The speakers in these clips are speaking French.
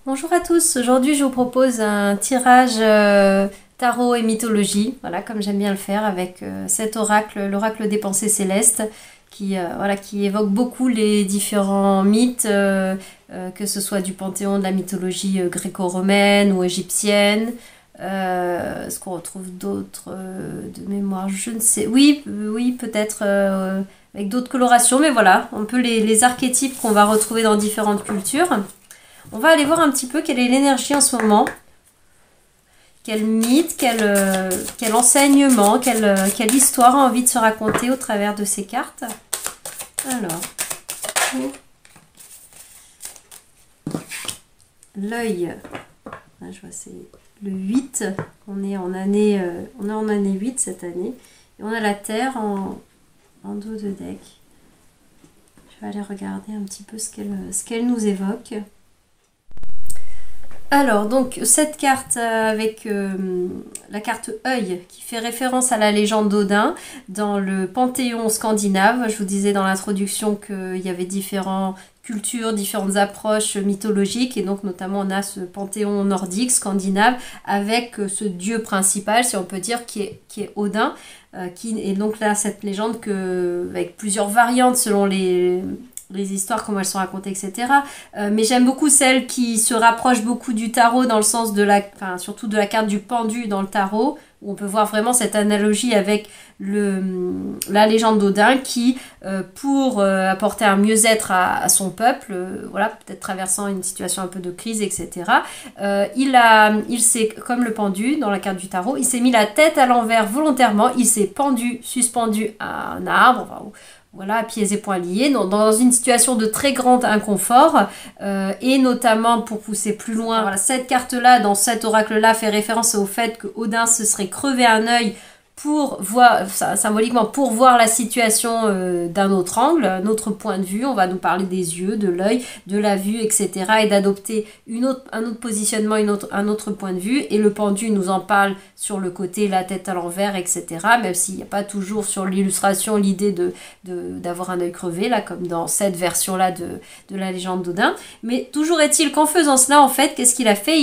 Bonjour à tous, aujourd'hui je vous propose un tirage tarot et mythologie, voilà, comme j'aime bien le faire avec cet oracle, l'oracle des pensées célestes, qui évoque beaucoup les différents mythes, que ce soit du panthéon de la mythologie gréco-romaine ou égyptienne. Est-ce qu'on retrouve d'autres de mémoire? Je ne sais. Oui, peut-être avec d'autres colorations, mais voilà, un peu les archétypes qu'on va retrouver dans différentes cultures. On va aller voir un petit peu quelle est l'énergie en ce moment, quel mythe, quel enseignement, quelle histoire a envie de se raconter au travers de ces cartes. Alors, l'œil, je vois c'est le 8, on est en année 8 cette année, et on a la terre en dos de deck. Je vais aller regarder un petit peu ce qu'elle nous évoque. Alors, donc, cette carte avec la carte œil qui fait référence à la légende d'Odin dans le panthéon scandinave. Je vous disais dans l'introduction qu'il y avait différentes cultures, différentes approches mythologiques et donc notamment on a ce panthéon nordique scandinave avec ce dieu principal, si on peut dire, qui est Odin. Et donc là, cette légende avec plusieurs variantes selon les histoires, comment elles sont racontées, etc. Mais j'aime beaucoup celle qui se rapproche beaucoup du tarot dans le sens surtout de la carte du pendu dans le tarot, où on peut voir vraiment cette analogie avec la légende d'Odin qui, pour apporter un mieux-être à son peuple, voilà, peut-être traversant une situation un peu de crise, etc. Il s'est, comme le pendu dans la carte du tarot, il s'est mis la tête à l'envers volontairement, il s'est suspendu à un arbre, enfin, voilà, pieds et poings liés, dans une situation de très grand inconfort, et notamment pour pousser plus loin. Voilà, cette carte-là, dans cet oracle-là, fait référence au fait que Odin se serait crevé un œil pour voir, symboliquement, pour voir la situation d'un autre angle, un autre point de vue. On va nous parler des yeux, de l'œil, de la vue, etc. et d'adopter un autre positionnement, un autre point de vue. Et le pendu nous en parle sur le côté, la tête à l'envers, etc. Même s'il n'y a pas toujours sur l'illustration l'idée d'avoir un œil crevé, là, comme dans cette version-là de la légende d'Odin. Mais toujours est-il qu'en faisant cela, en fait, qu'est-ce qu'il a fait?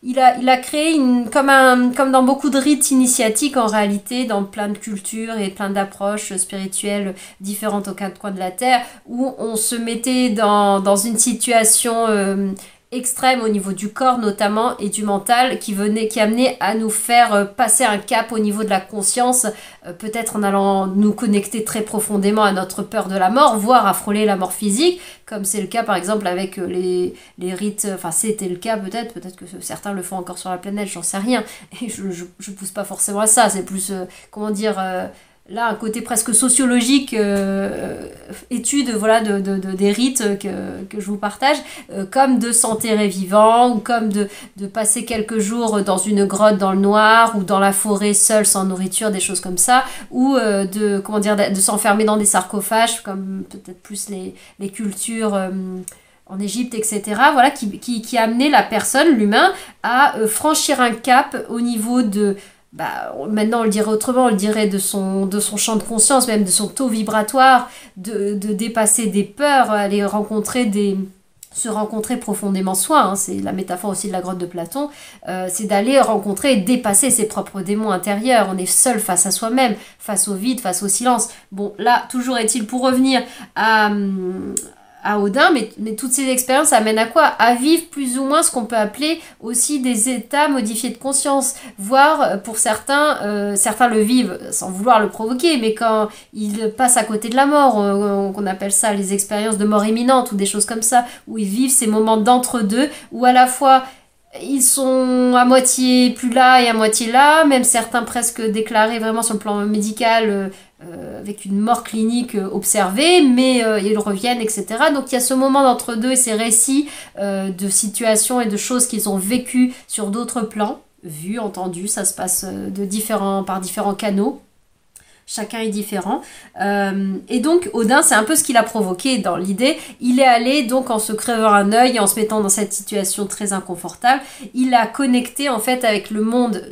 Il a créé comme dans beaucoup de rites initiatiques en réalité, dans plein de cultures et plein d'approches spirituelles différentes aux quatre coins de la Terre, où on se mettait dans une situation extrême au niveau du corps notamment et du mental qui amenait à nous faire passer un cap au niveau de la conscience, peut-être en allant nous connecter très profondément à notre peur de la mort, voire à frôler la mort physique, comme c'est le cas par exemple avec les rites, enfin c'était le cas peut-être que certains le font encore sur la planète, j'en sais rien, et je pousse pas forcément à ça, c'est plus, comment dire... là, un côté presque sociologique, étude voilà, des rites que je vous partage, comme de s'enterrer vivant, ou comme de passer quelques jours dans une grotte dans le noir, ou dans la forêt seul sans nourriture, des choses comme ça, ou de s'enfermer dans des sarcophages, comme peut-être plus les cultures... en Égypte, etc., voilà, qui a amené la personne, l'humain, à franchir un cap au niveau de... maintenant on le dirait autrement, on le dirait de son champ de conscience, même de son taux vibratoire, de dépasser des peurs, aller se rencontrer profondément soi, hein, c'est la métaphore aussi de la grotte de Platon, c'est d'aller rencontrer et dépasser ses propres démons intérieurs. On est seul face à soi-même, face au vide, face au silence. Bon, là, toujours est-il, pour revenir à Odin, mais toutes ces expériences amènent à quoi? À vivre plus ou moins ce qu'on peut appeler aussi des états modifiés de conscience, voire pour certains le vivent sans vouloir le provoquer, mais quand ils passent à côté de la mort, qu'on appelle ça les expériences de mort imminente ou des choses comme ça, où ils vivent ces moments d'entre-deux, où à la fois ils sont à moitié plus là et à moitié là, même certains presque déclarés vraiment sur le plan médical, avec une mort clinique observée, mais ils reviennent, etc. Donc il y a ce moment d'entre-deux et ces récits de situations et de choses qu'ils ont vécues sur d'autres plans, vus, entendus, ça se passe par différents canaux. Chacun est différent. Et donc, Odin, c'est un peu ce qu'il a provoqué dans l'idée. Il est allé, donc, en se crevant un œil et en se mettant dans cette situation très inconfortable, il a connecté, en fait, avec le monde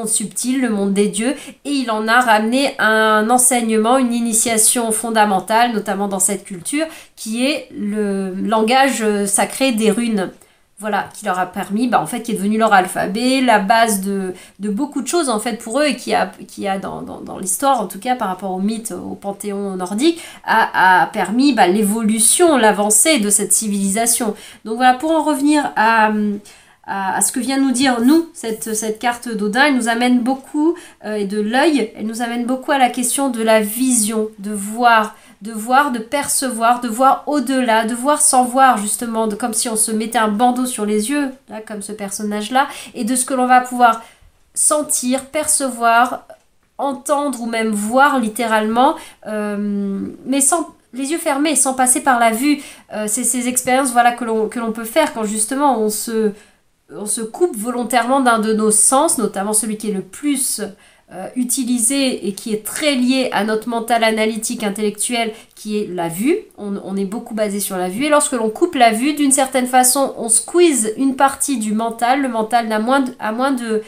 subtil, le monde des dieux, et il en a ramené un enseignement, une initiation fondamentale, notamment dans cette culture, qui est le langage sacré des runes. voilà, qui leur a permis, en fait, qui est devenu leur alphabet, la base de beaucoup de choses, en fait, pour eux, et qui a dans l'histoire, en tout cas, par rapport au mythe, au panthéon nordique, a permis l'évolution, l'avancée de cette civilisation. Donc voilà, pour en revenir à ce que vient nous dire, nous, cette carte d'Odin, elle nous amène beaucoup, et de l'œil, elle nous amène beaucoup à la question de la vision, de voir, de percevoir, de voir au-delà, de voir sans voir, justement, comme si on se mettait un bandeau sur les yeux, là, comme ce personnage-là, et de ce que l'on va pouvoir sentir, percevoir, entendre ou même voir littéralement, mais sans les yeux fermés, sans passer par la vue. C'est ces expériences, voilà, que l'on peut faire quand justement on se coupe volontairement d'un de nos sens, notamment celui qui est le plus utilisé et qui est très lié à notre mental analytique intellectuel, qui est la vue. On est beaucoup basé sur la vue, et lorsque l'on coupe la vue, d'une certaine façon, on squeeze une partie du mental. Le mental a moins de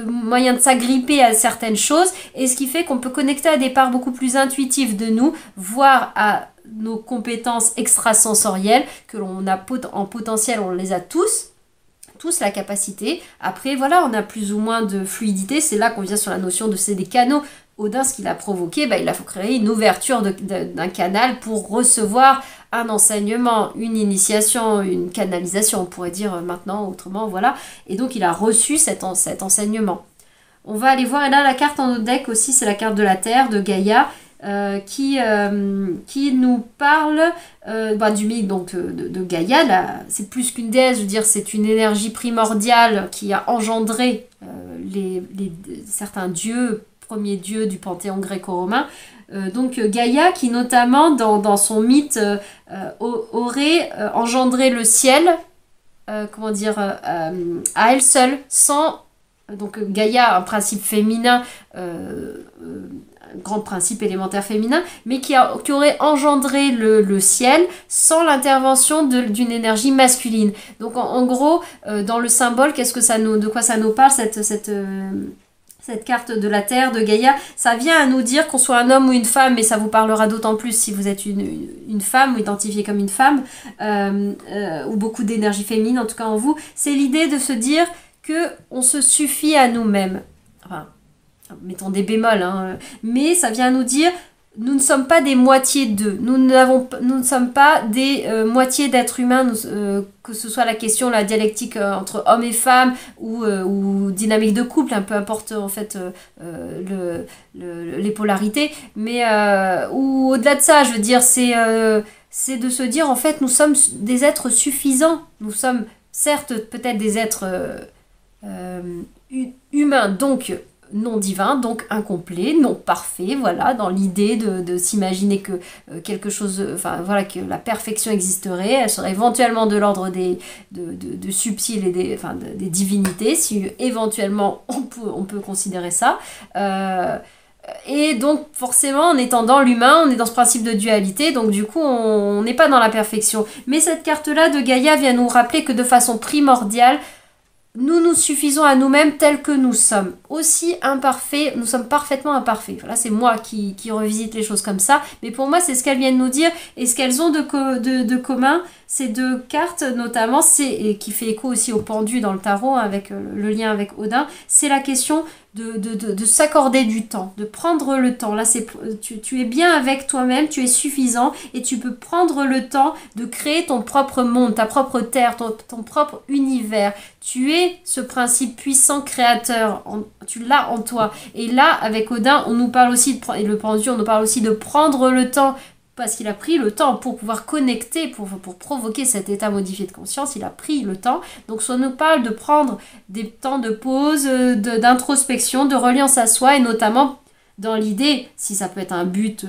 moyens de s'agripper à certaines choses, et ce qui fait qu'on peut connecter à des parts beaucoup plus intuitives de nous, voire à nos compétences extrasensorielles que l'on a en potentiel, on les a tous la capacité. Après, voilà, on a plus ou moins de fluidité. C'est là qu'on vient sur la notion de c'est des canaux. Odin, ce qu'il a provoqué, il a créé une ouverture d'un canal pour recevoir un enseignement, une initiation, une canalisation, on pourrait dire maintenant autrement, voilà. Et donc, il a reçu cet enseignement. On va aller voir, et là, la carte en notre deck aussi, c'est la carte de la Terre, de Gaïa, qui nous parle du mythe donc, de Gaïa. C'est plus qu'une déesse, je veux dire, c'est une énergie primordiale qui a engendré certains dieux, premiers dieux du panthéon gréco-romain. Donc Gaïa, qui notamment dans son mythe aurait engendré le ciel, à elle seule, sans... Donc Gaïa, un principe féminin, grand principe élémentaire féminin, mais qui aurait engendré le ciel sans l'intervention d'une énergie masculine. Donc en gros, dans le symbole, de quoi ça nous parle, cette carte de la Terre, de Gaïa? Ça vient à nous dire qu'on soit un homme ou une femme, et ça vous parlera d'autant plus si vous êtes une femme, ou identifiée comme une femme, ou beaucoup d'énergie féminine, en tout cas en vous. C'est l'idée de se dire qu'on se suffit à nous-mêmes. Enfin, mettons des bémols, mais ça vient nous dire, nous ne sommes pas des moitiés d'eux, nous ne sommes pas des moitiés d'êtres humains, que ce soit la question, la dialectique entre hommes et femmes, ou dynamique de couple, peu importe en fait les polarités, mais ou au-delà de ça, je veux dire, c'est de se dire, en fait, nous sommes des êtres suffisants, nous sommes certes peut-être des êtres humains, donc non divin, donc incomplet, non parfait, voilà, dans l'idée de s'imaginer que quelque chose, que la perfection existerait, elle serait éventuellement de l'ordre de subtil et des divinités, si éventuellement on peut considérer ça. Et donc forcément, en étant dans l'humain, on est dans ce principe de dualité, donc du coup on n'est pas dans la perfection. Mais cette carte-là de Gaïa vient nous rappeler que de façon primordiale, nous nous suffisons à nous-mêmes tels que nous sommes. Aussi imparfaits, nous sommes parfaitement imparfaits. Voilà, c'est moi qui revisite les choses comme ça. Mais pour moi, c'est ce qu'elles viennent nous dire. Et ce qu'elles ont de commun, ces deux cartes, notamment, et qui fait écho aussi au pendu dans le tarot, avec le lien avec Odin, c'est la question de s'accorder du temps, de prendre le temps. Là, tu es bien avec toi-même, tu es suffisant, et tu peux prendre le temps de créer ton propre monde, ta propre terre, ton propre univers. Tu es ce principe puissant créateur, tu l'as en toi. Et là, avec Odin, on nous parle aussi, et le pendu, on nous parle aussi de prendre le temps, parce qu'il a pris le temps pour pouvoir connecter, pour provoquer cet état modifié de conscience, il a pris le temps. Donc ça nous parle de prendre des temps de pause, d'introspection, de reliance à soi, et notamment dans l'idée, si ça peut être un but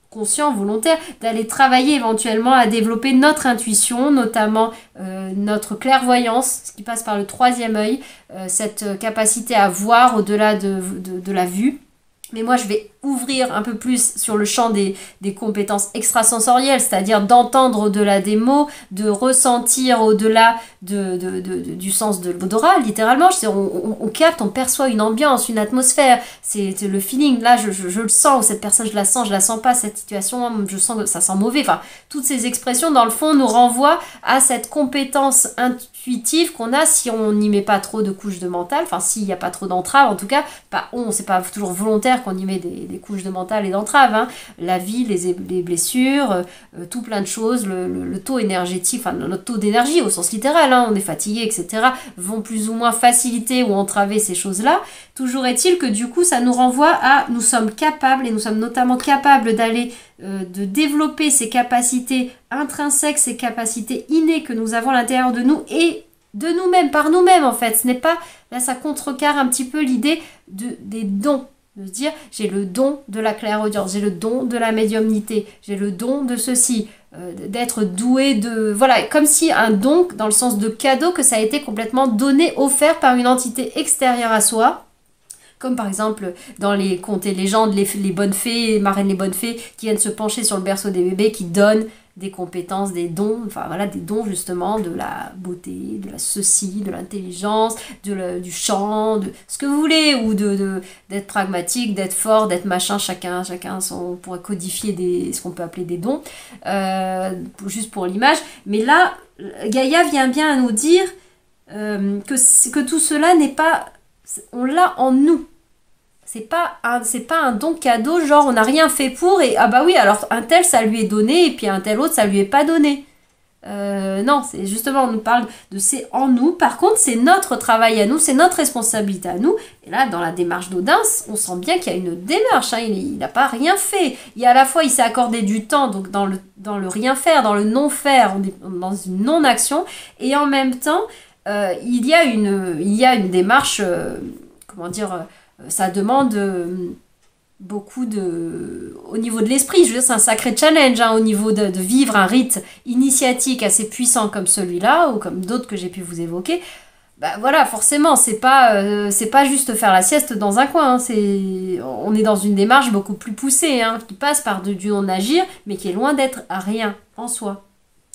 conscient, volontaire, d'aller travailler éventuellement à développer notre intuition, notamment notre clairvoyance, ce qui passe par le troisième œil, cette capacité à voir au-delà de la vue, Mais moi, je vais ouvrir un peu plus sur le champ des compétences extrasensorielles, c'est-à-dire d'entendre au-delà des mots, de ressentir au-delà du sens de l'odorat, littéralement. On capte, on perçoit une ambiance, une atmosphère, c'est le feeling. Là, je le sens, ou cette personne, je la sens pas, cette situation, je sens que ça sent mauvais. Enfin, toutes ces expressions, dans le fond, nous renvoient à cette compétence intuitive qu'on a si on n'y met pas trop de couches de mental, enfin, s'il n'y a pas trop d'entraves, en tout cas, c'est pas toujours volontaire qu'on y met des couches de mental et d'entraves, hein. La vie, les blessures, tout plein de choses, le taux énergétique, enfin notre taux d'énergie au sens littéral, hein, on est fatigué, etc., vont plus ou moins faciliter ou entraver ces choses-là. Toujours est-il que du coup, ça nous renvoie à nous sommes capables, et nous sommes notamment capables d'aller, de développer ces capacités intrinsèques, ces capacités innées que nous avons à l'intérieur de nous et de nous-mêmes, par nous-mêmes en fait. Ce n'est pas, là ça contrecarre un petit peu l'idée des dons. De se dire, j'ai le don de la clairaudience, j'ai le don de la médiumnité, j'ai le don de ceci, d'être doué de... Voilà, comme si un don, dans le sens de cadeau, que ça a été complètement donné, offert par une entité extérieure à soi. Comme par exemple dans les contes et légendes, les bonnes fées, les marraines les bonnes fées, qui viennent se pencher sur le berceau des bébés, qui donnent des compétences, des dons, enfin voilà, des dons justement de la beauté, de la ceci, de l'intelligence, du chant, de ce que vous voulez, ou d'être pragmatique, d'être fort, d'être machin, chacun on pourrait codifier ce qu'on peut appeler des dons, juste pour l'image. Mais là, Gaïa vient bien à nous dire que tout cela n'est pas... On l'a en nous. C'est pas un don cadeau, genre on n'a rien fait pour et ah bah oui, alors un tel ça lui est donné et puis un tel autre ça lui est pas donné. Non, c'est justement, on nous parle de c'est en nous. Par contre, c'est notre travail à nous, c'est notre responsabilité à nous. Et là, dans la démarche d'Odin, on sent bien qu'il y a une démarche, hein, il n'a pas rien fait. Il y a à la fois, il s'est accordé du temps, donc dans le rien faire, dans le non faire, on est dans une non-action, et en même temps, il y a une démarche, comment dire, ça demande beaucoup au niveau de l'esprit, je veux dire, c'est un sacré challenge, hein, au niveau de vivre un rite initiatique assez puissant comme celui-là, ou comme d'autres que j'ai pu vous évoquer. Bah voilà, forcément, c'est pas juste faire la sieste dans un coin, hein, on est dans une démarche beaucoup plus poussée, hein, qui passe par du non-agir, mais qui est loin d'être à rien en soi.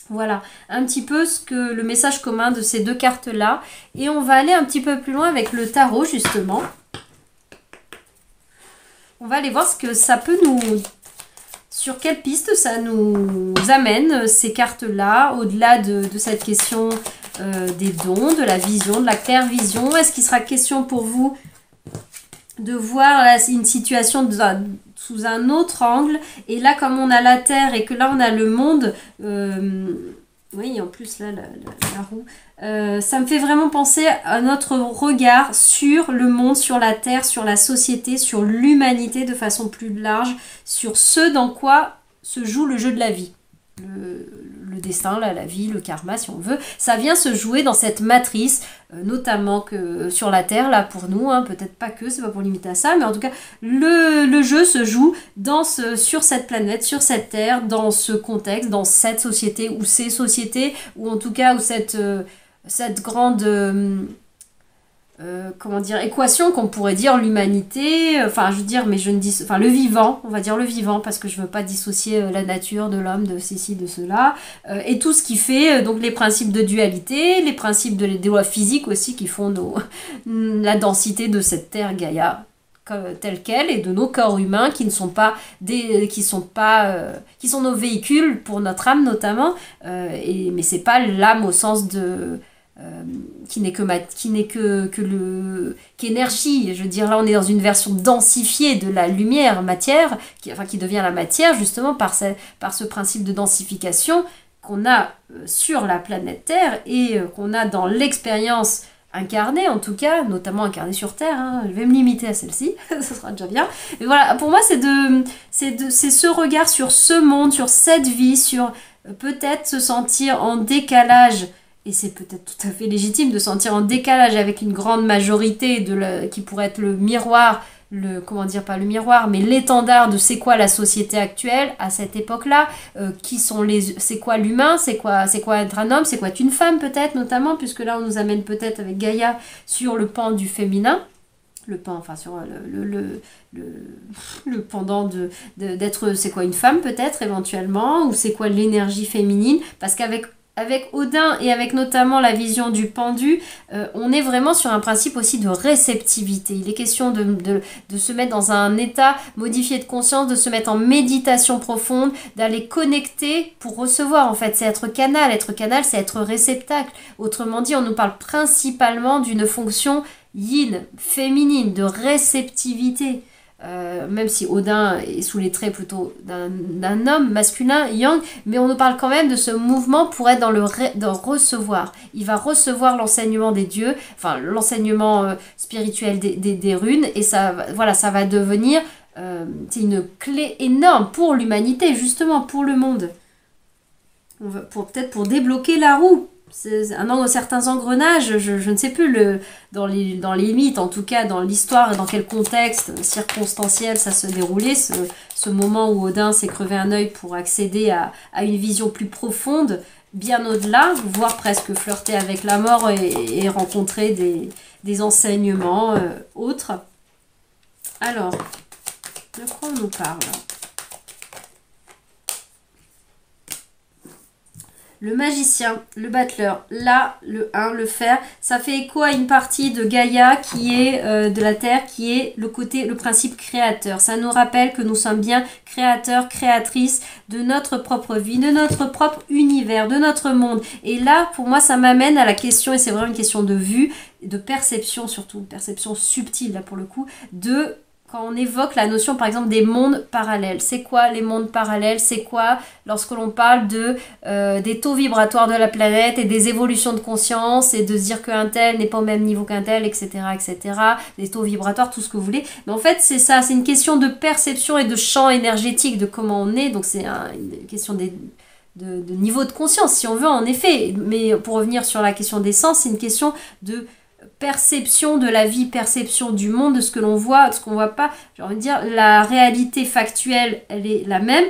Voilà, un petit peu le message commun de ces deux cartes-là. Et on va aller un petit peu plus loin avec le tarot, justement. On va aller voir ce que ça peut sur quelle piste ça nous amène, ces cartes-là, au-delà de cette question des dons, de la vision, de la claire vision. Est-ce qu'il sera question pour vous de voir là, une situation sous un autre angle? Et là, comme on a la Terre et que là, on a le monde... oui, en plus, là, la roue... ça me fait vraiment penser à notre regard sur le monde, sur la Terre, sur la société, sur l'humanité de façon plus large, sur ce dans quoi se joue le jeu de la vie. Le destin, la vie, le karma, si on veut, ça vient se jouer dans cette matrice, notamment que sur la Terre, là, pour nous, hein, peut-être pas que, c'est pas pour limiter à ça, mais en tout cas, le jeu se joue sur cette planète, sur cette Terre, dans ce contexte, dans cette société, ou ces sociétés, ou en tout cas, où cette grande... comment dire, équation qu'on pourrait dire l'humanité, enfin je veux dire, mais je ne dis, enfin le vivant, on va dire le vivant, parce que je veux pas dissocier la nature de l'homme, de ceci, de cela, et tout ce qui fait, donc les principes de dualité, les principes des lois physiques aussi qui font la densité de cette terre Gaïa, telle qu'elle, et de nos corps humains qui ne sont pas qui sont nos véhicules pour notre âme notamment, mais c'est pas l'âme au sens de qui n'est qu'énergie. Je veux dire, là on est dans une version densifiée de la lumière, matière, qui devient la matière justement par ce principe de densification qu'on a sur la planète Terre et qu'on a dans l'expérience incarnée en tout cas, notamment incarnée sur Terre, hein. Je vais me limiter à celle-ci, ça sera déjà bien. Et voilà, pour moi c'est ce regard sur ce monde, sur cette vie, sur peut-être se sentir en décalage. Et c'est peut-être tout à fait légitime de sentir en décalage avec une grande majorité qui pourrait être le miroir, comment dire, pas le miroir, mais l'étendard de c'est quoi la société actuelle à cette époque-là, c'est quoi l'humain, c'est quoi être un homme, c'est quoi être une femme peut-être notamment, puisque là on nous amène peut-être avec Gaïa sur le pan du féminin. le pain, enfin sur le, le pendant d'être, c'est quoi, une femme peut-être éventuellement, ou c'est quoi l'énergie féminine, parce qu'avec Odin et avec notamment la vision du pendu, on est vraiment sur un principe aussi de réceptivité. Il est question de se mettre dans un état modifié de conscience, de se mettre en méditation profonde, d'aller connecter pour recevoir en fait. C'est être canal. Être canal, c'est être réceptacle. Autrement dit, on nous parle principalement d'une fonction yin, féminine, de réceptivité. Même si Odin est sous les traits plutôt d'un homme masculin, yang, mais on nous parle quand même de ce mouvement pour être dans recevoir. Il va recevoir l'enseignement des dieux, enfin l'enseignement spirituel des runes, et ça, voilà, ça va devenir c'est une clé énorme pour l'humanité, justement pour le monde. Peut-être pour débloquer la roue. C'est certains engrenages, je ne sais plus dans les mythes, en tout cas dans l'histoire et dans quel contexte circonstanciel ça se déroulait, ce moment où Odin s'est crevé un œil pour accéder à une vision plus profonde, bien au-delà, voire presque flirter avec la mort et rencontrer des enseignements autres. Alors, de quoi on nous parle ? Le magicien, le battleur, là, le 1, le fer, ça fait écho à une partie de Gaïa qui est de la Terre, qui est le principe créateur. Ça nous rappelle que nous sommes bien créateurs, créatrices de notre propre vie, de notre propre univers, de notre monde. Et là, pour moi, ça m'amène à la question, et c'est vraiment une question de vue, de perception surtout, perception subtile là pour le coup, quand on évoque la notion, par exemple, des mondes parallèles. C'est quoi les mondes parallèles? C'est quoi lorsque l'on parle des taux vibratoires de la planète et des évolutions de conscience et de se dire qu'un tel n'est pas au même niveau qu'un tel, etc., etc., des taux vibratoires, tout ce que vous voulez. Mais en fait, c'est ça, c'est une question de perception et de champ énergétique de comment on est. Donc, c'est une question de niveau de conscience, si on veut, en effet. Mais pour revenir sur la question des sens, c'est une question de perception de la vie, perception du monde, de ce que l'on voit, de ce qu'on voit pas. J'ai envie de dire, la réalité factuelle, elle est la même.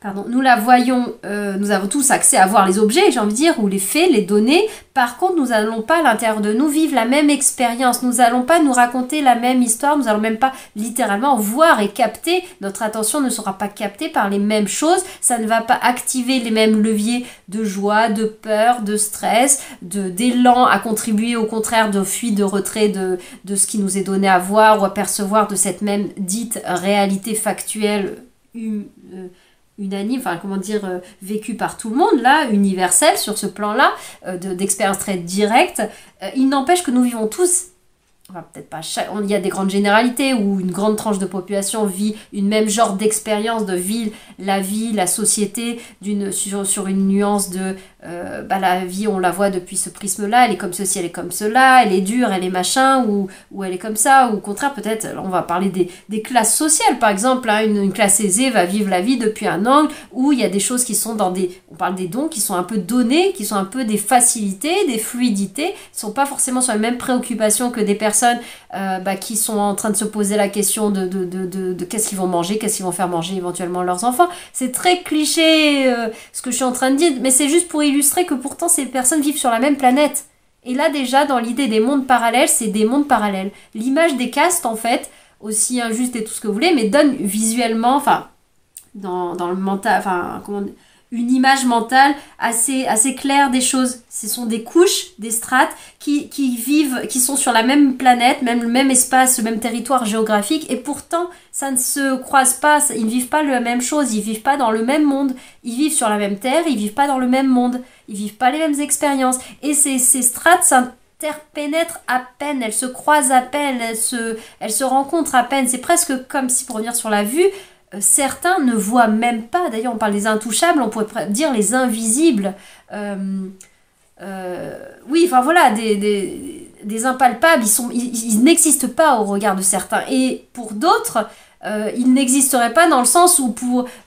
Pardon, nous la voyons, nous avons tous accès à voir les objets, j'ai envie de dire, ou les faits, les données. Par contre, nous n'allons pas à l'intérieur de nous vivre la même expérience. Nous n'allons pas nous raconter la même histoire. Nous n'allons même pas littéralement voir et capter. Notre attention ne sera pas captée par les mêmes choses. Ça ne va pas activer les mêmes leviers de joie, de peur, de stress, d'élan à contribuer au contraire de fuite, de retrait de ce qui nous est donné à voir ou à percevoir de cette même dite réalité factuelle unanime, enfin comment dire, vécu par tout le monde, là, universel sur ce plan-là, d'expérience très directe. Il n'empêche que nous vivons tous, enfin peut-être pas il y a des grandes généralités où une grande tranche de population vit une même genre d'expérience de vie, la société, sur une nuance de la vie, on la voit depuis ce prisme-là, elle est comme ceci, elle est comme cela, elle est dure, elle est machin, ou elle est comme ça, ou au contraire, peut-être, on va parler des classes sociales, par exemple, hein, une classe aisée va vivre la vie depuis un angle où il y a des choses qui sont on parle des dons qui sont un peu donnés, qui sont un peu des facilités, des fluidités, qui ne sont pas forcément sur les mêmes préoccupations que des personnes qui sont en train de se poser la question de qu'est-ce qu'ils vont manger, qu'est-ce qu'ils vont faire manger éventuellement leurs enfants. C'est très cliché ce que je suis en train de dire, mais c'est juste pour illustrer que pourtant ces personnes vivent sur la même planète. Et là déjà, dans l'idée des mondes parallèles, c'est des mondes parallèles. L'image des castes, en fait, aussi injuste et tout ce que vous voulez, mais donne visuellement, enfin, dans le mental, enfin, une image mentale assez claire des choses. Ce sont des couches, des strates qui vivent, qui sont sur la même planète, même le même espace, le même territoire géographique, et pourtant ça ne se croise pas, ils ne vivent pas la même chose, ils vivent pas dans le même monde, ils vivent sur la même terre, ils vivent pas dans le même monde, ils vivent pas les mêmes expériences. Et ces strates s'interpénètrent à peine, elles se croisent à peine, elles se rencontrent à peine. C'est presque comme si, pour revenir sur la vue, certains ne voient même pas, d'ailleurs on parle des intouchables, on pourrait dire les invisibles, oui, enfin voilà, des impalpables, ils n'existent pas au regard de certains, et pour d'autres, ils n'existeraient pas dans le sens où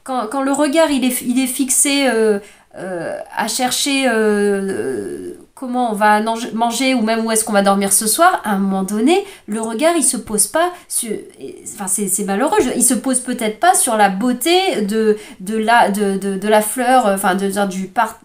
quand le regard il est fixé à chercher comment on va manger ou même où est-ce qu'on va dormir ce soir, à un moment donné, le regard il se pose pas sur, enfin c'est malheureux, il se pose peut-être pas sur la beauté de la fleur, enfin du parc,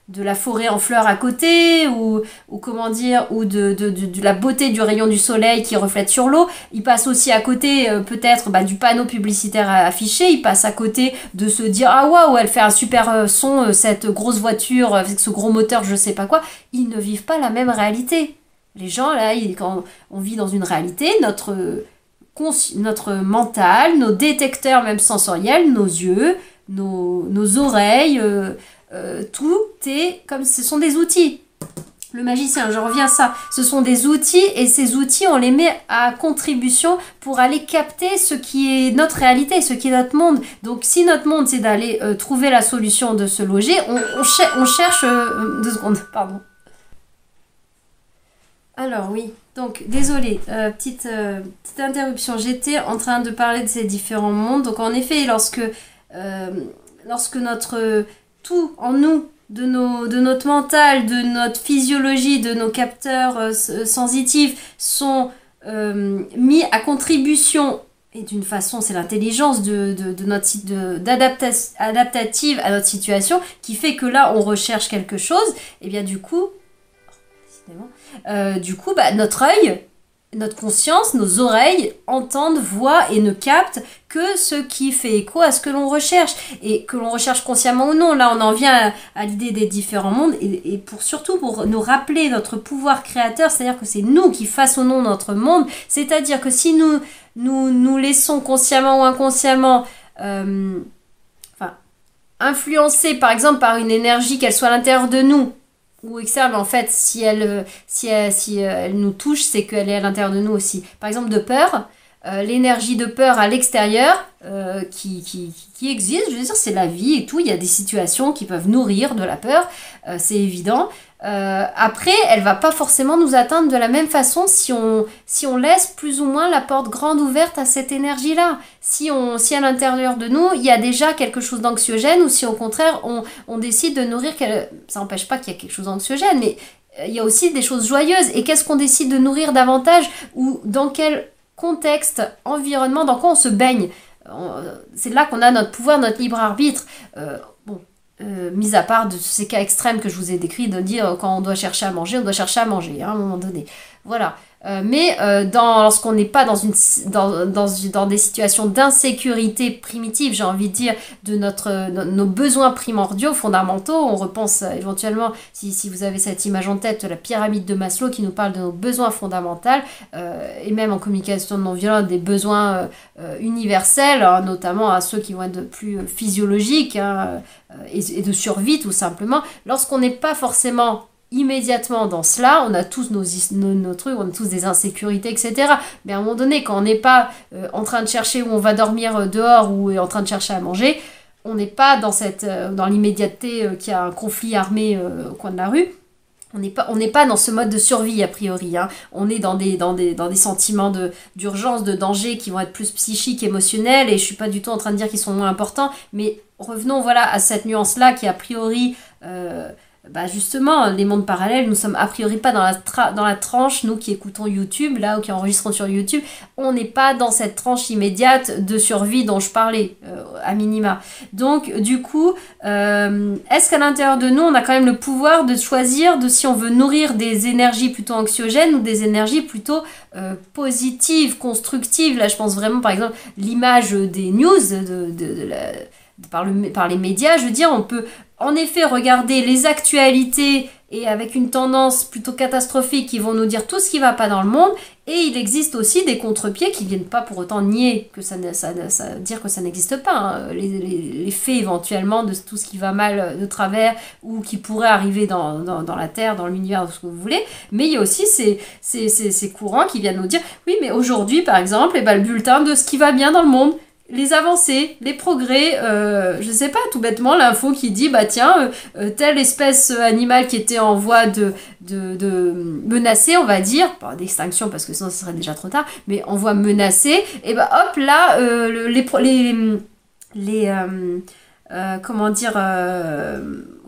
de la forêt en fleurs à côté, ou comment dire, ou de la beauté du rayon du soleil qui reflète sur l'eau. Il passe aussi à côté peut-être du panneau publicitaire affiché, il passe à côté de se dire ah waouh, elle fait un super son, cette grosse voiture avec ce gros moteur, je sais pas quoi. Ils ne vivent pas la même réalité. Les gens là, quand on vit dans une réalité, notre mental, nos détecteurs même sensoriels, nos yeux, nos oreilles, tout est comme ce sont des outils. Le magicien, je reviens à ça, ce sont des outils et ces outils, on les met à contribution pour aller capter ce qui est notre réalité, ce qui est notre monde. Donc si notre monde, c'est d'aller trouver la solution de se loger, on cherche... 2 secondes, pardon. Alors oui, donc désolée, petite interruption. J'étais en train de parler de ces différents mondes. Donc en effet, lorsque notre tout en nous, de notre mental, de notre physiologie, de nos capteurs sensitifs sont mis à contribution, et d'une façon, c'est l'intelligence de notre adaptative à notre situation qui fait que là, on recherche quelque chose, et bien du coup, notre œil, notre conscience, nos oreilles entendent, voient et ne captent que ce qui fait écho à ce que l'on recherche. Et que l'on recherche consciemment ou non. Là, on en vient à l'idée des différents mondes. Et surtout pour nous rappeler notre pouvoir créateur, c'est-à-dire que c'est nous qui façonnons notre monde. C'est-à-dire que si nous laissons consciemment ou inconsciemment... influencer par exemple par une énergie, qu'elle soit à l'intérieur de nous ou externe, mais en fait si elle nous touche, c'est qu'elle est à l'intérieur de nous aussi. Par exemple de peur, l'énergie de peur à l'extérieur qui existe, je veux dire, c'est la vie et tout, il y a des situations qui peuvent nourrir de la peur, c'est évident. Après, elle va pas forcément nous atteindre de la même façon si on laisse plus ou moins la porte grande ouverte à cette énergie-là. Si à l'intérieur de nous, il y a déjà quelque chose d'anxiogène, ou si au contraire, on décide de nourrir... Ça n'empêche pas qu'il y a quelque chose d'anxiogène, mais il y a aussi des choses joyeuses. Et qu'est-ce qu'on décide de nourrir davantage, ou dans quel contexte, environnement, dans quoi on se baigne? C'est là qu'on a notre pouvoir, notre libre arbitre. Mis à part de ces cas extrêmes que je vous ai décrits, de dire quand on doit chercher à manger, on doit chercher à manger à un moment donné. Voilà. Lorsqu'on n'est pas dans des situations d'insécurité primitive, j'ai envie de dire, de nos besoins primordiaux, fondamentaux, on repense éventuellement, si vous avez cette image en tête, la pyramide de Maslow qui nous parle de nos besoins fondamentaux, et même en communication non violente, des besoins universels, hein, notamment à ceux qui vont être plus physiologiques, hein, et de survie tout simplement. Lorsqu'on n'est pas forcément immédiatement dans cela, on a tous nos trucs, on a tous des insécurités, etc. Mais à un moment donné, quand on n'est pas en train de chercher où on va dormir dehors ou en train de chercher à manger, on n'est pas dans l'immédiateté qu'il y a un conflit armé au coin de la rue. On n'est pas dans ce mode de survie a priori, hein. On est dans des sentiments d'urgence, de danger qui vont être plus psychiques, émotionnels, et je suis pas du tout en train de dire qu'ils sont moins importants, mais revenons voilà à cette nuance-là qui a priori... justement, les mondes parallèles, nous sommes a priori pas dans la tranche, nous qui écoutons YouTube, là, ou qui enregistrons sur YouTube, on n'est pas dans cette tranche immédiate de survie dont je parlais, à minima. Donc, du coup, est-ce qu'à l'intérieur de nous, on a quand même le pouvoir de choisir de si on veut nourrir des énergies plutôt anxiogènes ou des énergies plutôt positives, constructives? Là, je pense vraiment, par exemple, l'image des news, par les médias, je veux dire, on peut en effet regarder les actualités et avec une tendance plutôt catastrophique qui vont nous dire tout ce qui ne va pas dans le monde, et il existe aussi des contre-pieds qui ne viennent pas pour autant nier que dire que ça n'existe pas, hein. Les faits éventuellement de tout ce qui va mal de travers ou qui pourrait arriver dans la Terre, dans l'univers, ce que vous voulez, mais il y a aussi ces courants qui viennent nous dire oui, mais aujourd'hui par exemple, le bulletin de ce qui va bien dans le monde, les avancées, les progrès, je sais pas, tout bêtement, l'info qui dit, telle espèce animale qui était en voie de menacée, on va dire, pas d'extinction parce que sinon ce serait déjà trop tard, mais en voie menacée, et hop, là, comment dire,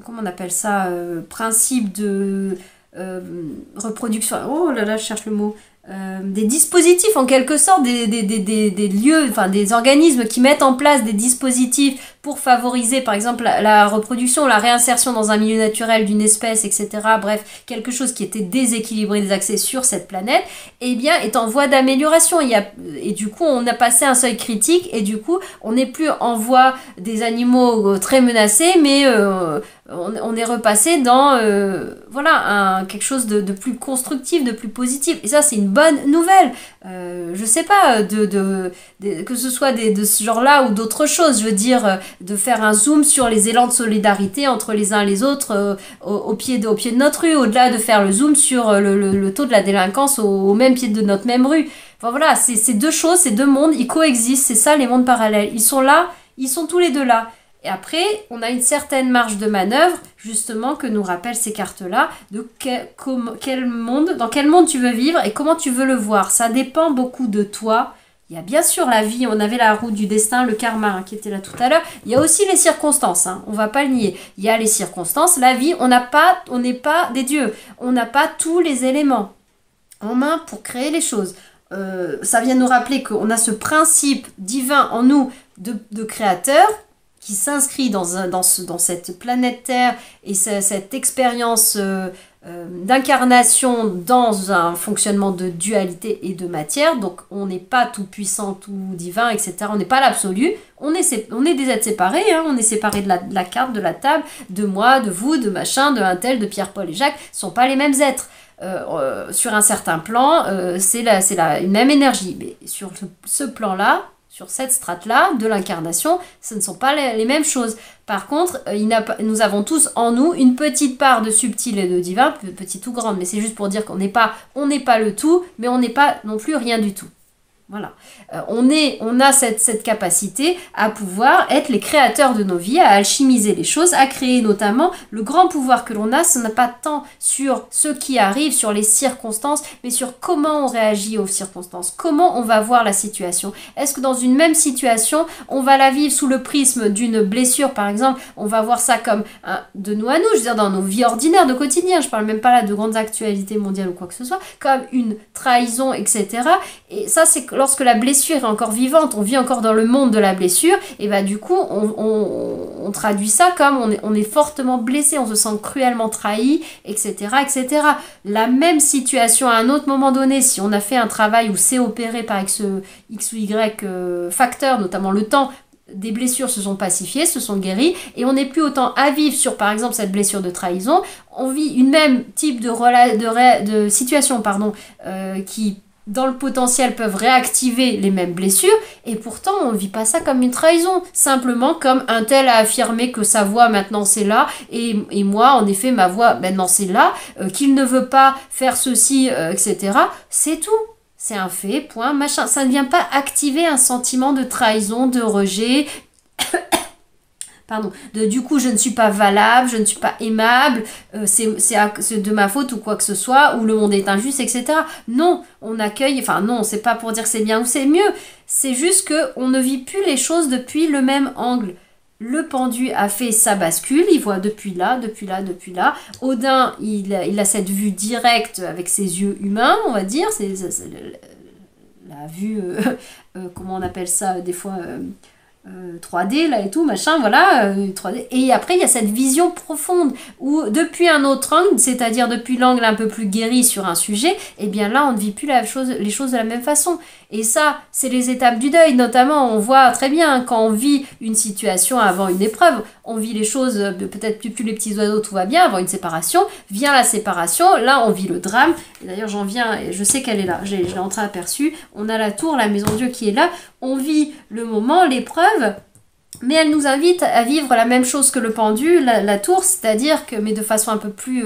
comment on appelle ça, principe de reproduction, oh là là, je cherche le mot, des dispositifs en quelque sorte, des lieux, enfin des organismes qui mettent en place des dispositifs pour favoriser par exemple la reproduction, la réinsertion dans un milieu naturel d'une espèce, etc. Bref, quelque chose qui était déséquilibré des accès sur cette planète, eh bien est en voie d'amélioration. Et du coup, on a passé un seuil critique et du coup, on n'est plus en voie des animaux très menacés, mais on est repassé dans voilà quelque chose de plus constructif, de plus positif. Et ça, c'est une bonne nouvelle. Je sais pas, que ce soit de ce genre-là ou d'autres choses. Je veux dire, de faire un zoom sur les élans de solidarité entre les uns et les autres au pied de notre rue, au-delà de faire le zoom sur le taux de la délinquance au même pied de notre même rue. Enfin voilà, c'est deux choses, c'est deux mondes, ils coexistent, c'est ça les mondes parallèles. Ils sont là, ils sont tous les deux là. Et après, on a une certaine marge de manœuvre, justement, que nous rappellent ces cartes-là, de dans quel monde tu veux vivre et comment tu veux le voir. Ça dépend beaucoup de toi. Il y a bien sûr la vie, on avait la roue du destin, le karma hein, qui était là tout à l'heure. Il y a aussi les circonstances, hein, on va pas le nier. Il y a les circonstances, la vie, on n'est pas des dieux. On n'a pas tous les éléments en main pour créer les choses. Ça vient nous rappeler qu'on a ce principe divin en nous de créateur, qui s'inscrit dans cette planète Terre et cette expérience d'incarnation dans un fonctionnement de dualité et de matière. Donc on n'est pas tout puissant, tout divin, etc. On n'est pas l'absolu. On est des êtres séparés. Hein. On est séparés de la carte, de la table, de moi, de vous, de machin, de un tel, de Pierre, Paul et Jacques. Ce ne sont pas les mêmes êtres. Sur un certain plan, c'est une même énergie. Mais sur ce plan-là, sur cette strate-là de l'incarnation, ce ne sont pas les mêmes choses. Par contre, nous avons tous en nous une petite part de subtil et de divin, petite ou grande, mais c'est juste pour dire qu'on n'est pas le tout, mais on n'est pas non plus rien du tout. Voilà. On a cette capacité à pouvoir être les créateurs de nos vies, à alchimiser les choses, à créer notamment le grand pouvoir que l'on a. Ce n'est pas tant sur ce qui arrive, sur les circonstances, mais sur comment on réagit aux circonstances, comment on va voir la situation. Est-ce que dans une même situation, on va la vivre sous le prisme d'une blessure, par exemple, on va voir ça comme de nous à nous, je veux dire dans nos vies ordinaires de quotidien, je parle même pas là de grandes actualités mondiales ou quoi que ce soit, comme une trahison, etc. Et ça, c'est lorsque la blessure est encore vivante, on vit encore dans le monde de la blessure, et bah du coup, on traduit ça comme on est fortement blessé, on se sent cruellement trahi, etc., etc. La même situation à un autre moment donné, si on a fait un travail où c'est opéré par X ou Y facteurs, notamment le temps, des blessures se sont pacifiées, se sont guéries, et on n'est plus autant à vivre sur, par exemple, cette blessure de trahison. On vit une même type de situation, qui dans le potentiel peuvent réactiver les mêmes blessures, et pourtant on ne vit pas ça comme une trahison, simplement comme un tel a affirmé que sa voix maintenant c'est là, et moi en effet ma voix maintenant c'est là, qu'il ne veut pas faire ceci, etc. C'est tout, c'est un fait, point, machin. Ça ne vient pas activer un sentiment de trahison, de rejet, du coup je ne suis pas valable, je ne suis pas aimable, c'est de ma faute ou quoi que ce soit, ou le monde est injuste, etc. Non, on accueille, enfin non, c'est pas pour dire que c'est bien ou c'est mieux, c'est juste qu'on ne vit plus les choses depuis le même angle. Le pendu a fait sa bascule, il voit depuis là, depuis là, depuis là. Odin, il a cette vue directe avec ses yeux humains, on va dire, c'est la vue, comment on appelle ça, des fois... 3D là et tout machin voilà 3D, et après il y a cette vision profonde où depuis un autre angle, c'est-à-dire depuis l'angle un peu plus guéri sur un sujet, et bien là on ne vit plus les choses de la même façon. Et ça, c'est les étapes du deuil, notamment on voit très bien quand on vit une situation avant une épreuve, on vit les choses, peut-être plus les petits oiseaux, tout va bien, avant une séparation, vient la séparation, là on vit le drame, et d'ailleurs j'en viens, et je sais qu'elle est là, je l'ai entreaperçue, on a la tour, la maison Dieu qui est là, on vit le moment, l'épreuve, mais elle nous invite à vivre la même chose que le pendu, la tour, c'est-à-dire que, mais de façon un peu plus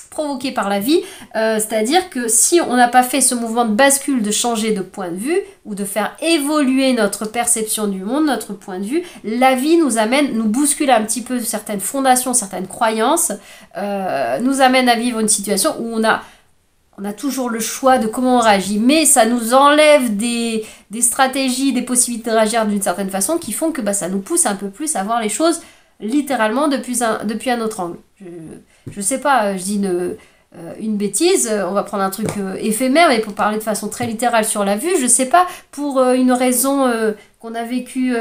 provoquée par la vie, c'est-à-dire que si on n'a pas fait ce mouvement de bascule, de changer de point de vue, ou de faire évoluer notre perception du monde, notre point de vue, la vie nous bouscule un petit peu certaines fondations, certaines croyances, nous amène à vivre une situation où on a toujours le choix de comment on réagit, mais ça nous enlève des stratégies, des possibilités de réagir d'une certaine façon qui font que ça nous pousse un peu plus à voir les choses littéralement depuis un autre angle. Je sais pas, je dis une bêtise, on va prendre un truc éphémère, mais pour parler de façon très littérale sur la vue, je sais pas, pour une raison qu'on a vécue,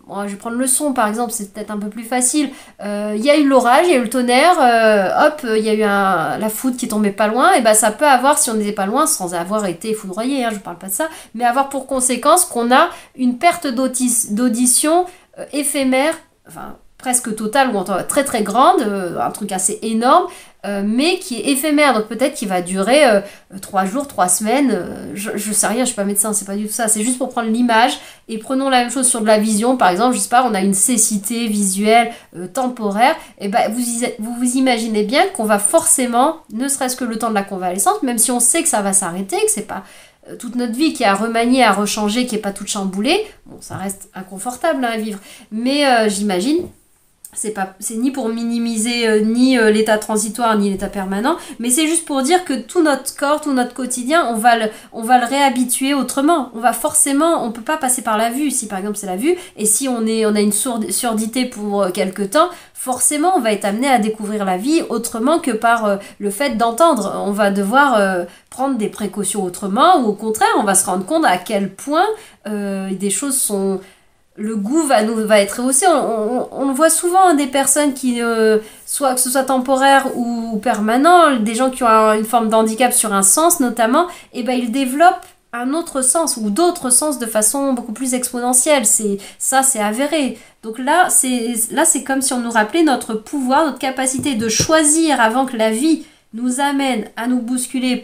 bon, je vais prendre le son par exemple, c'est peut-être un peu plus facile, il y a eu l'orage, il y a eu le tonnerre, hop, il y a eu la foudre qui tombait pas loin, et ben ça peut avoir, si on n'était pas loin, sans avoir été foudroyé, hein, je parle pas de ça, mais avoir pour conséquence qu'on a une perte d'audition éphémère, enfin presque totale ou en tout cas très très grande, un truc assez énorme, mais qui est éphémère, donc peut-être qu'il va durer 3 jours, 3 semaines, je sais rien, je suis pas médecin, c'est pas du tout ça, c'est juste pour prendre l'image, et prenons la même chose sur de la vision, par exemple, je sais pas, on a une cécité visuelle temporaire, et ben vous imaginez bien qu'on va forcément, ne serait-ce que le temps de la convalescence, même si on sait que ça va s'arrêter, que c'est pas toute notre vie qui est à remanier, à rechanger, qui est pas toute chamboulée, bon, ça reste inconfortable hein, à vivre, mais j'imagine c'est ni pour minimiser ni l'état transitoire ni l'état permanent, mais c'est juste pour dire que tout notre corps, tout notre quotidien, on va le réhabituer autrement. On va forcément, on peut pas passer par la vue, si par exemple c'est la vue, et si on a une surdité pour quelque temps, forcément on va être amené à découvrir la vie autrement que par le fait d'entendre. On va devoir prendre des précautions autrement, ou au contraire, on va se rendre compte à quel point des choses sont... Le goût va être rehaussé. On le voit souvent, hein, des personnes qui, soit que ce soit temporaire ou permanent, des gens qui ont une forme d'handicap sur un sens notamment, et ben ils développent un autre sens ou d'autres sens de façon beaucoup plus exponentielle. C'est avéré. Donc là, c'est comme si on nous rappelait notre pouvoir, notre capacité de choisir avant que la vie nous amène à nous bousculer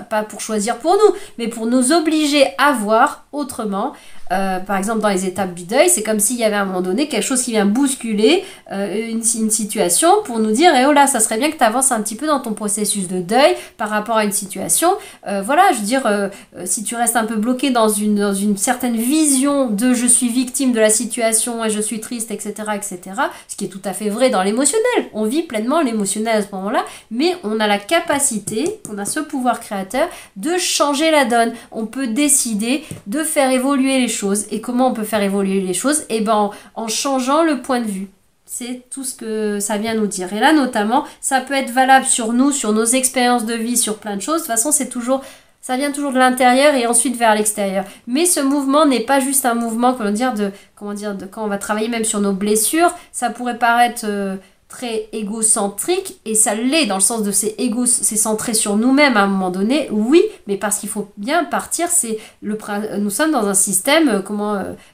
pas pour choisir pour nous, mais pour nous obliger à voir autrement. Par exemple, dans les étapes du deuil, c'est comme s'il y avait à un moment donné quelque chose qui vient bousculer une situation pour nous dire, oh là, ça serait bien que tu avances un petit peu dans ton processus de deuil par rapport à une situation. Voilà, je veux dire, si tu restes un peu bloqué dans une certaine vision de je suis victime de la situation et je suis triste, etc., etc., ce qui est tout à fait vrai dans l'émotionnel. On vit pleinement l'émotionnel à ce moment-là, mais on a la capacité, on a ce pouvoir créateur de changer la donne. On peut décider de faire évoluer les choses. Et comment on peut faire évoluer les choses? Et ben en changeant le point de vue. C'est tout ce que ça vient nous dire. Et là, notamment, ça peut être valable sur nous, sur nos expériences de vie, sur plein de choses. De toute façon, ça vient toujours de l'intérieur et ensuite vers l'extérieur. Mais ce mouvement n'est pas juste un mouvement, de quand on va travailler même sur nos blessures. Ça pourrait paraître très égocentrique, et ça l'est dans le sens de c'est centré sur nous-mêmes à un moment donné, oui, mais parce qu'il faut bien partir, nous sommes dans un système,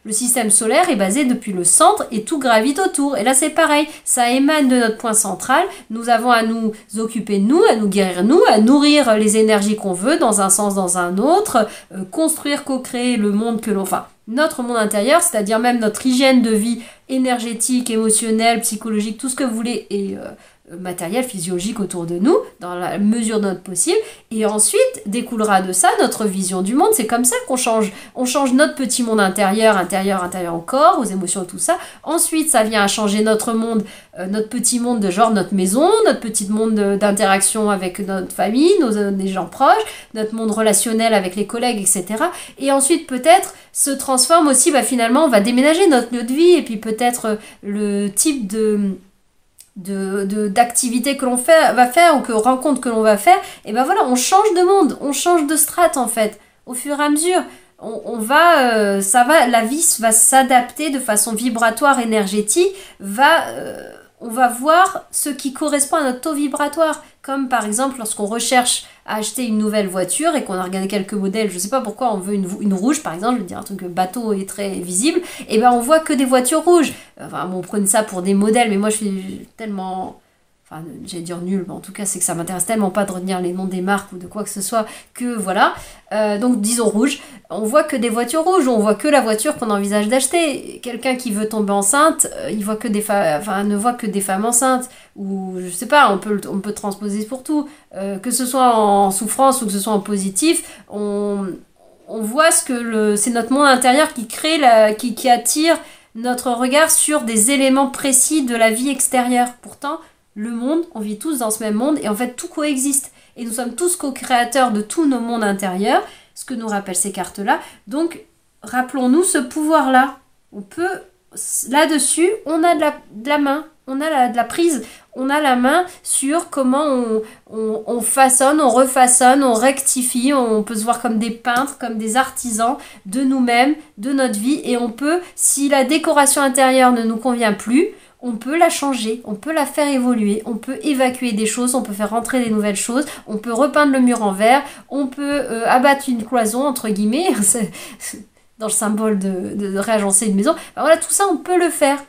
le système solaire est basé depuis le centre et tout gravite autour, et là c'est pareil, ça émane de notre point central, nous avons à nous occuper de nous, à nous guérir nous, à nourrir les énergies qu'on veut dans un sens, dans un autre, construire, co-créer le monde notre monde intérieur, c'est-à-dire même notre hygiène de vie énergétique, émotionnelle, psychologique, tout ce que vous voulez, et matériel, physiologique autour de nous, dans la mesure de notre possible, et ensuite découlera de ça notre vision du monde. C'est comme ça qu'on change. On change notre petit monde intérieur au corps, aux émotions, tout ça. Ensuite, ça vient à changer notre monde, notre petit monde de genre notre maison, notre petit monde d'interaction avec notre famille, des gens proches, notre monde relationnel avec les collègues, etc. Et ensuite, peut-être, se transforme aussi, finalement, on va déménager notre lieu de vie, et puis peut-être le type d'activité que l'on va faire, ou que rencontre que l'on va faire, et ben voilà, on change de monde, on change de strate en fait, au fur et à mesure. La vie va s'adapter de façon vibratoire, énergétique, on va voir ce qui correspond à notre taux vibratoire. Comme par exemple lorsqu'on recherche à acheter une nouvelle voiture et qu'on a regardé quelques modèles, je sais pas pourquoi on veut une rouge par exemple, je veux dire un truc bateau et très visible, et ben on voit que des voitures rouges. Enfin bon, on prenait ça pour des modèles, mais moi je suis tellement... j'allais dire nul, mais en tout cas c'est que ça m'intéresse tellement pas de retenir les noms des marques ou de quoi que ce soit, que voilà, donc disons rouge, on voit que des voitures rouges, on voit que la voiture qu'on envisage d'acheter. Quelqu'un qui veut tomber enceinte, il voit que ne voit que des femmes enceintes, ou je sais pas, on peut transposer pour tout, que ce soit en souffrance ou que ce soit en positif, on voit c'est notre monde intérieur qui crée, qui attire notre regard sur des éléments précis de la vie extérieure. Pourtant, le monde, on vit tous dans ce même monde, et en fait tout coexiste. Et nous sommes tous co-créateurs de tous nos mondes intérieurs, ce que nous rappellent ces cartes-là. Donc, rappelons-nous ce pouvoir-là. On peut, là-dessus, on a de la main. on a de la prise, on a la main sur comment on façonne, on refaçonne, on rectifie, on peut se voir comme des peintres, comme des artisans de nous-mêmes, de notre vie, et on peut, si la décoration intérieure ne nous convient plus, on peut la changer, on peut la faire évoluer, on peut évacuer des choses, on peut faire rentrer des nouvelles choses, on peut repeindre le mur en vert, on peut abattre une cloison, entre guillemets, dans le symbole de réagencer une maison. Enfin, voilà, tout ça, on peut le faire.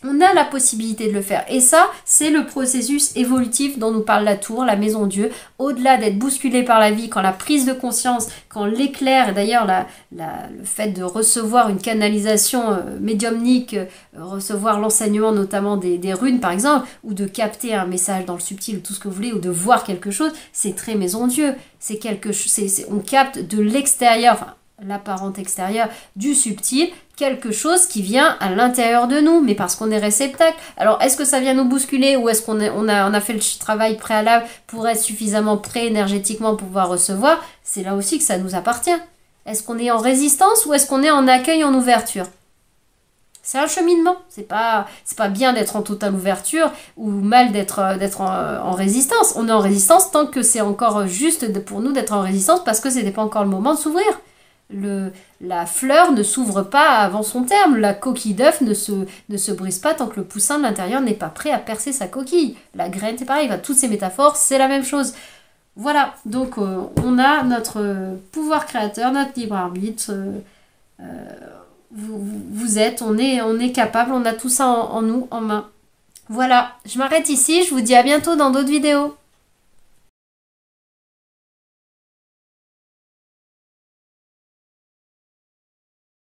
On a la possibilité de le faire. Et ça, c'est le processus évolutif dont nous parle la tour, la maison Dieu. Au-delà d'être bousculé par la vie, quand la prise de conscience, quand l'éclair, et d'ailleurs le fait de recevoir une canalisation médiumnique, recevoir l'enseignement notamment des runes par exemple, ou de capter un message dans le subtil, ou tout ce que vous voulez, ou de voir quelque chose, c'est très maison Dieu. C'est quelque chose, on capte de l'extérieur, enfin, l'apparente extérieure du subtil, quelque chose qui vient à l'intérieur de nous, mais parce qu'on est réceptacle. Alors, est-ce que ça vient nous bousculer ou est-ce qu'on a fait le travail préalable pour être suffisamment prêt énergétiquement pour pouvoir recevoir? C'est là aussi que ça nous appartient. Est-ce qu'on est en résistance ou est-ce qu'on est en accueil, en ouverture? C'est un cheminement. C'est pas bien d'être en totale ouverture ou mal d'être en résistance. On est en résistance tant que c'est encore juste pour nous d'être en résistance parce que ce n'était pas encore le moment de s'ouvrir. La fleur ne s'ouvre pas avant son terme, la coquille d'œuf ne se brise pas tant que le poussin de l'intérieur n'est pas prêt à percer sa coquille. La graine, c'est pareil, toutes ces métaphores, c'est la même chose. Voilà, donc on a notre pouvoir créateur, notre libre arbitre, vous êtes, on est capable, on a tout ça en nous, en main. Voilà, je m'arrête ici, je vous dis à bientôt dans d'autres vidéos.